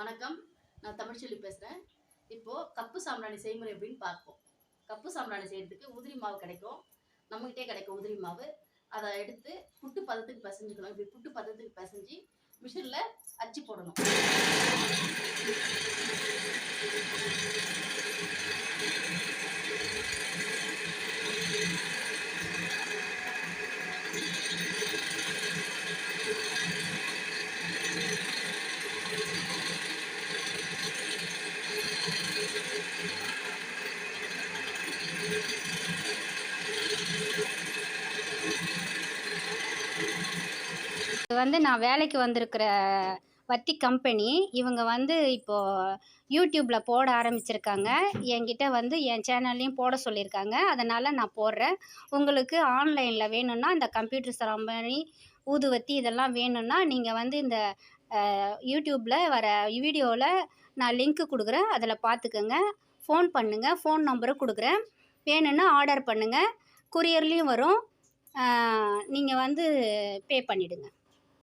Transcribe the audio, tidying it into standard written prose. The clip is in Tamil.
வணக்கம், நான் தமிழ்ச்செல்வி பேசுகிறேன். இப்போது கப்பு சாம்பிராணி செய்முறை எப்படின்னு பார்ப்போம். கப்பு சாம்பிராணி செய்கிறதுக்கு உதிரி மாவு கிடைக்கும், நம்மகிட்டே கிடைக்கும் உதிரி மாவு. அதை எடுத்து புட்டு பதத்துக்கு பிசைஞ்சுக்கணும். இப்படி புட்டு பதத்துக்கு பிசைஞ்சு மிஷினில் அச்சு போடணும். நான் வேலைக்கு வந்திருக்கிற வத்தி கம்பெனி இவங்க இப்போது யூடியூப்பில் போட ஆரம்பிச்சிருக்காங்க. என்கிட்ட என் சேனல்லையும் போட சொல்லியிருக்காங்க. அதனால் நான் போடுறேன். உங்களுக்கு ஆன்லைனில் வேணும்னா இந்த கம்ப்யூட்டர் சாம்பிராணி, ஊதுவத்தி இதெல்லாம் வேணும்னா நீங்கள் இந்த யூடியூப்பில் வர வீடியோவில் நான் லிங்க்கு கொடுக்குறேன். அதில் பார்த்துக்கோங்க. ஃபோன் பண்ணுங்கள். ஃபோன் நம்பரும் கொடுக்குறேன். வேணும்னா ஆர்டர் பண்ணுங்கள். கொரியர்லேயும் வரும். நீங்கள் பே பண்ணிவிடுங்க.